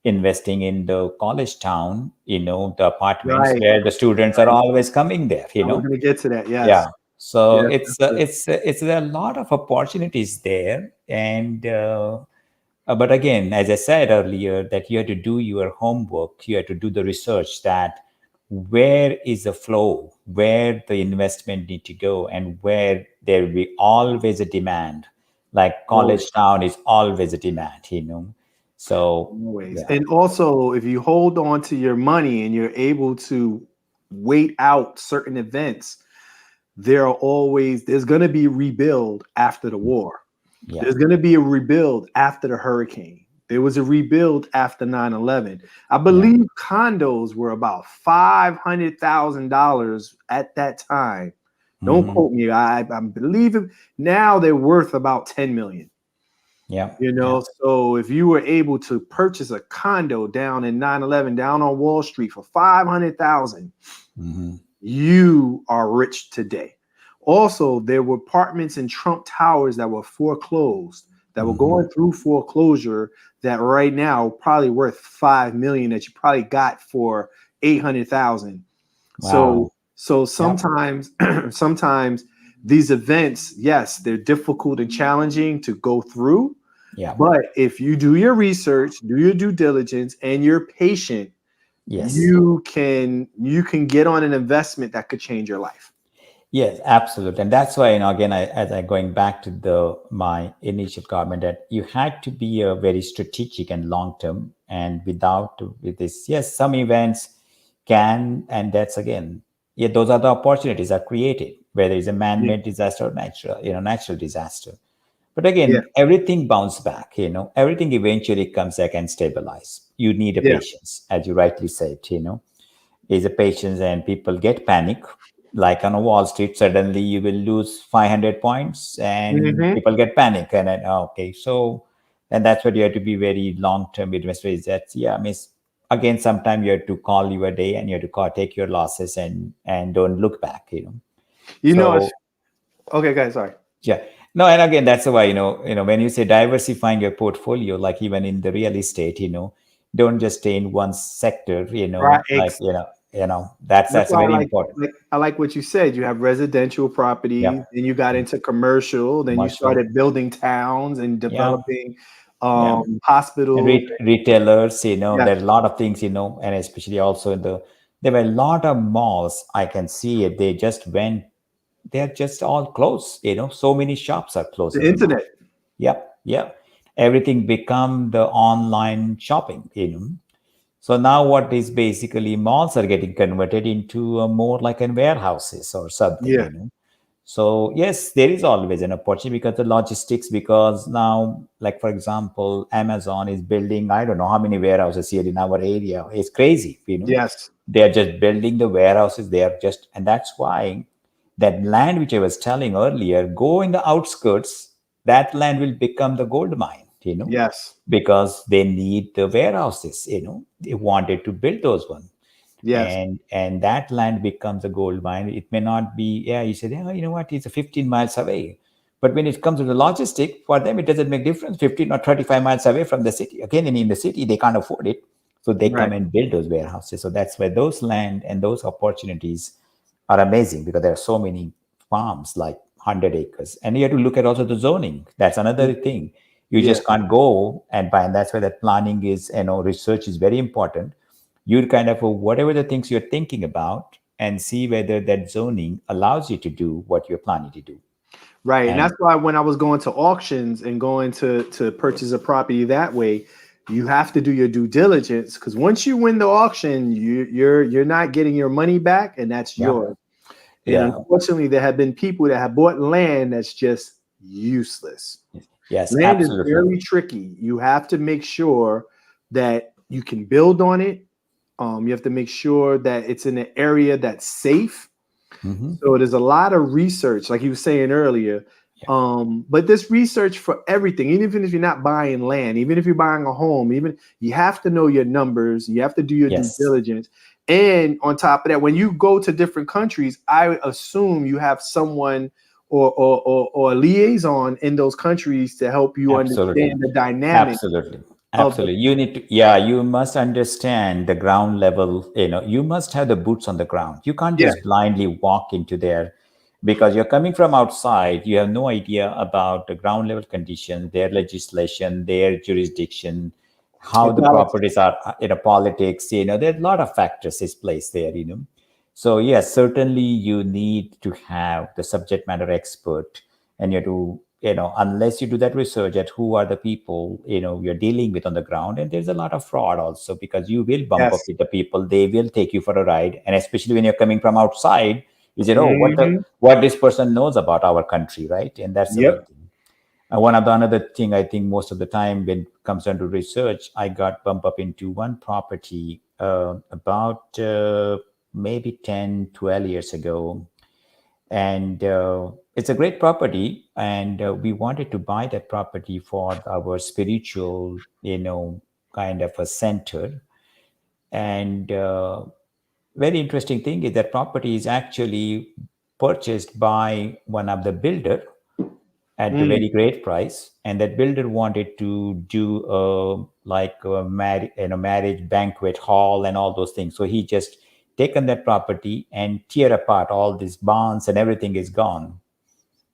investing in the college town, the apartments where the students are always coming there, I was going to get to that. Yes. Yeah. So it's a lot of opportunities there. And, but again, as I said earlier, that you have to do your homework, you have to do the research that where is the flow, where the investment need to go, and where there will be always a demand. Like college town is always a demand, So always. And also, if you hold on to your money and you're able to wait out certain events, there's going to be a rebuild after the war. Yeah. There's going to be a rebuild after the hurricane. There was a rebuild after 9/11. I believe condos were about $500,000 at that time. Don't quote me. I believe it. Now they're worth about 10 million. Yeah. So if you were able to purchase a condo down in 9/11, down on Wall Street for 500,000, you are rich today. Also, there were apartments in Trump Towers that were foreclosed, that were going through foreclosure, that right now probably worth 5 million that you probably got for 800,000. Wow. So sometimes, sometimes these events, yes, they're difficult and challenging to go through, Yeah. But if you do your research, do your due diligence, and you're patient, Yes. you can get on an investment that could change your life. Yes, absolutely. And that's why, again, as I going back to my initial comment that you had to be a very strategic and long term. And with this, yes, some events can, and that's again, yeah, those are the opportunities are created, whether it's a Yeah. man-made disaster or natural disaster. But Yeah. again, everything bounce back, everything eventually comes back and stabilize. You need a Yeah. patience, as you rightly said, is a patience, and people get panic. Like on a Wall Street, suddenly you will lose 500 points and Hmm. people get panic. And then, okay, so, and that's what you have to be very long-term investor is that, yeah, miss, again, sometime you have to call your day and you have to take your losses and don't look back. You know, it's So, okay, guys. Sorry. yeah. No, and again, that's why, when you say diversifying your portfolio, like even in the real estate, don't just stay in one sector, Right. like, that's That's that's why very important. I like what you said. You have residential properties, Yeah. then you got into commercial, then you Commercial. started building towns and Yeah. developing Yeah. And hospitals. retailers, Yes. there are a lot of things, and especially also there were a lot of malls. I can see it. They're just all closed, so many shops are closed The in the mall. internet. Yep. Yeah. Everything become the online shopping. So now what is basically malls are getting converted into more like in warehouses or something, Yeah. So yes, there is always an opportunity because the logistics, because now, like for example, Amazon is building, I don't know how many warehouses here in our area. It's crazy. Yes. They are just building the warehouses. They are just, and that's why that land which I was telling earlier, go in the outskirts, that land will become the gold mine, Yes. because they need the warehouses. They wanted to build those ones, Yes. and that land becomes a gold mine. It may not be, yeah, you said, yeah, you know what, it's a 15 miles away, but when it comes to the logistic, for them it doesn't make difference 15 or 35 miles away from the city. Again, in the city they can't afford it, so they Right. come and build those warehouses. So that's where those land and those opportunities are amazing, because there are so many farms like 100 acres, and you have to look at also the zoning. That's another thing. You Yeah. just can't go and buy, and that's where that planning is, research is very important. You kind of whatever the things you're thinking about, and see whether that zoning allows you to do what you're planning to do. Right. And And that's why when I was going to auctions and going to purchase a property that way, you have to do your due diligence, because once you win the auction, you're not getting your money back, and that's yeah, yours. And yeah, unfortunately, there have been people that have bought land that's just useless. yes, Land is absolutely. very tricky. You have to make sure that you can build on it. You have to make sure that it's in an area that's safe. Hmm. So there's a lot of research, like you were saying earlier. Yeah. But this research for everything, even if you're not buying land, even if you're buying a home, even you have to know your numbers, you have to do your due Yes, diligence. And on top of that, when you go to different countries, I assume you have someone or a liaison in those countries to help you absolutely. understand the dynamic Absolutely. of the. Absolutely. You need to, yeah, you must understand the ground level. You must have the boots on the ground. You can't Yeah. just blindly walk into there, because you're coming from outside. You have no idea about the ground level conditions, their legislation, their jurisdiction, how In the politics. properties are, politics. There are a lot of factors is placed there. So yes, certainly you need to have the subject matter expert, and you have to, unless you do that research at who are the people, you're dealing with on the ground. And there's a lot of fraud also, because you will bump up Yes. with the people. They will take you for a ride. And especially when you're coming from outside, you said, oh, Hmm. what this person knows about our country, right? And that's the main Yep. thing. One of the another thing, I think most of the time when it comes down to research, I got bumped up into one property about maybe 10, 12 years ago. And it's a great property, and we wanted to buy that property for our spiritual, kind of a center. And very interesting thing is that property is actually purchased by one of the builder at a Mm. very great price, and that builder wanted to do like a marriage banquet hall and all those things. So he just taken that property and tear apart all these barns, and everything is gone.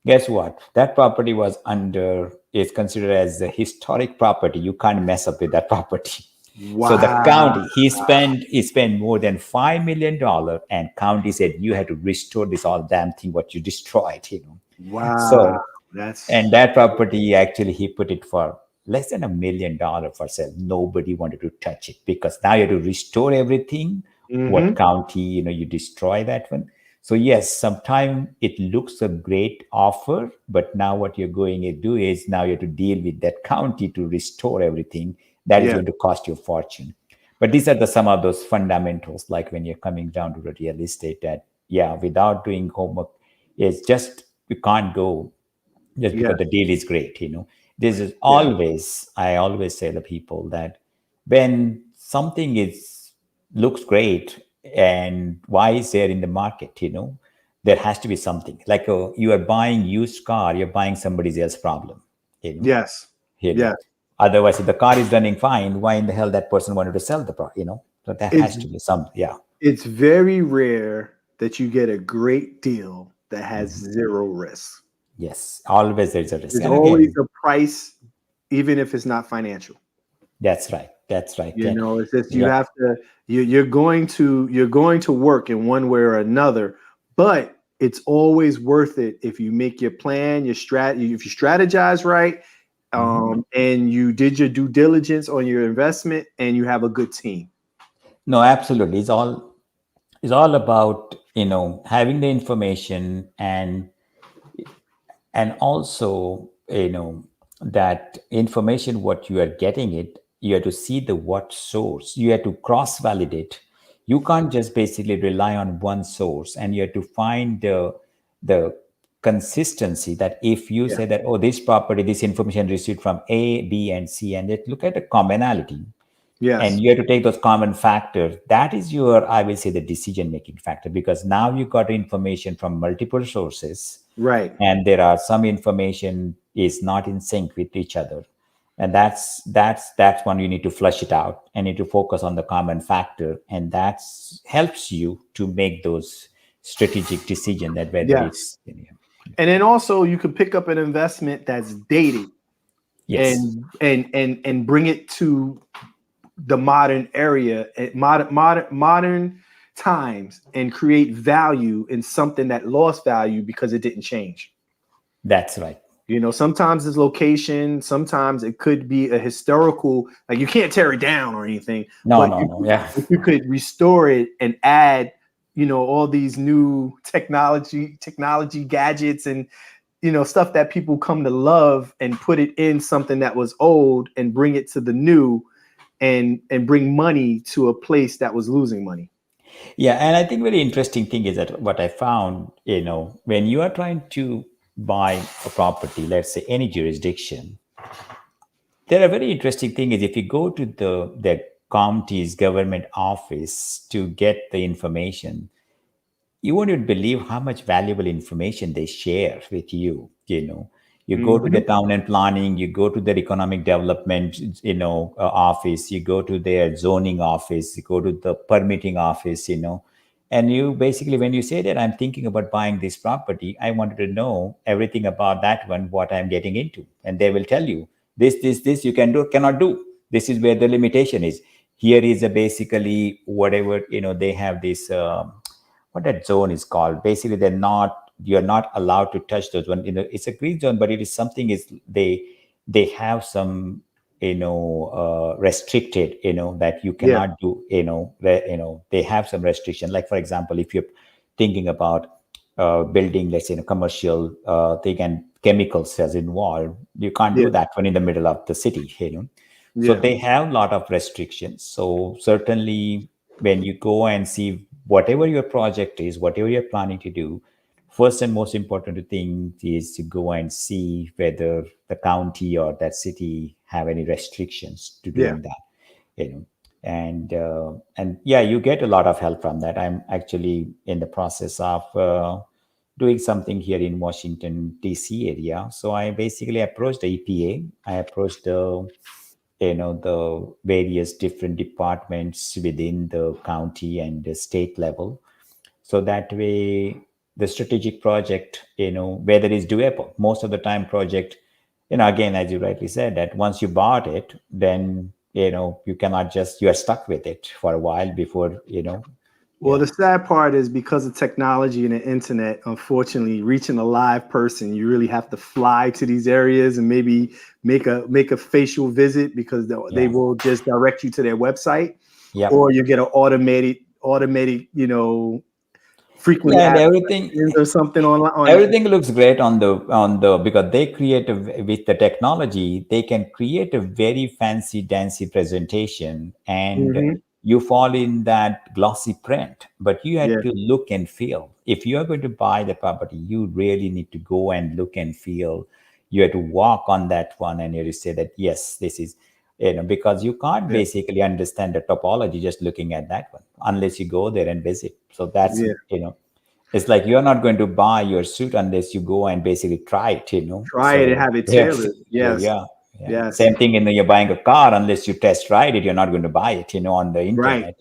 Guess what? That property was under is considered as a historic property. You can't mess up with that property. So the Wow. county he spent more than $5 million, and county said you had to restore this all damn thing what you destroyed. Wow. So That's and that property actually he put it for less than $1 million for sale. Nobody wanted to touch it because now you have to restore everything. What mm-hmm. county, you destroy that one. So yes, sometimes it looks a great offer, but now what you're going to do is now you have to deal with that county to restore everything. That is Yeah. going to cost you a fortune. But these are the some of those fundamentals, like when you're coming down to the real estate, that yeah, without doing homework, it's just you can't go just Yeah. because the deal is great. This is Yeah. always, I always say to people that when something is looks great, and why is there in the market, there has to be something like you are buying used car, you're buying somebody else's problem you know Yes. you know Yes. otherwise if the car is running fine, why in the hell that person wanted to sell the product? So there has It's to be some, yeah. it's very rare that you get a great deal that has Mhm. zero risk. Yes, always there's a risk, There's and always again, a price, even if it's not financial. that's right. You know, it's just you Yep. have to you're going to work in one way or another, but it's always worth it if you make your plan, if you strategize right, Mhm. and you did your due diligence on your investment, and you have a good team. No, absolutely. It's all about having the information, and also that information what you are getting it, you have to see the what source, you have to cross validate. You can't just basically rely on one source, and you have to find the consistency, that if you Yeah. say that, oh, this property, this information received from A, B, and C, and it look at the commonality, and Yes. you have to take those common factors. That is your, I will say, the decision making factor, because now you got information from multiple sources, Right. and there are some information is not in sync with each other, and that's one you need to flush it out and need to focus on the common factor, and that helps you to make those strategic decision, that whether Yes. it's. And then also you can pick up an investment that's dated Yes, and bring it to the modern area at modern times and create value in something that lost value because it didn't change. that's right. You know, sometimes it's location, sometimes it could be a historical, like you can't tear it down or anything, No, but no, no, yeah. if you could restore it and add, all these new technology gadgets and stuff that people come to love, and put it in something that was old and bring it to the new, and bring money to a place that was losing money. Yeah, and I think very interesting thing is that what I found, when you are trying to buy a property, let's say any jurisdiction, there are very interesting thing is if you go to the county's government office to get the information, you won't even believe how much valuable information they share with you. You go to the Mm-hmm. town and planning, you go to their economic development office, you go to their zoning office, you go to the permitting office. And you basically, when you say that I'm thinking about buying this property, I wanted to know everything about that one, what I'm getting into, and they will tell you this you can do, cannot do. This is where the limitation is. Here is a basically whatever they have this what that zone is called. Basically, you're not allowed to touch those one. It's a green zone, but it is something is they have some restricted that you Yeah. cannot do where they have some restriction. Like for example, if you're thinking about building, let's say, in a commercial thing and chemicals as involved, you can't Yeah. do that one in the middle of the city. So Yeah. they have a lot of restrictions. So certainly when you go and see whatever your project is, whatever you're planning to do, first and most important thing is to go and see whether the county or that city have any restrictions to Yeah. doing that. you know and yeah, you get a lot of help from that. I'm actually in the process of doing something here in Washington DC area. So I basically approached the EPA, I approached the various different departments within the county and the state level, so that way the strategic project, whether it's doable. Most of the time project, again, as you rightly said, that once you bought it, then, you cannot just, you are stuck with it for a while before, Well, the sad part is because of technology and the internet, unfortunately, reaching a live person, you really have to fly to these areas and maybe make a facial visit, because they will just direct you to their website, or you get an automated, frequently and asked everything or something on everything looks great on the because they create with the technology, they can create a very fancy dancy presentation, and you fall in that glossy print, but you have to look and feel. If you are going to buy the property, you really need to go and look and feel. You have to walk on that one, and you have to say that yes, this is, because you can't basically understand the topology just looking at that one unless you go there and visit. So that's it's like you're not going to buy your suit unless you go and basically try it, Try it and have it tailored. Yes. Same thing, you're buying a car, unless you test ride it, you're not going to buy it, on the internet,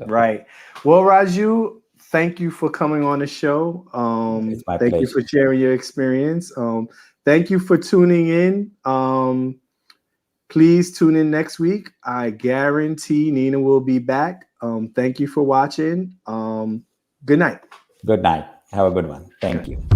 Right. Well, Raju, thank you for coming on the show. It's my thank pleasure. you for sharing your experience. Thank you for tuning in. Please tune in next week. I guarantee Nina will be back. Thank you for watching. Good night. Good night. Have a good one. Thank you.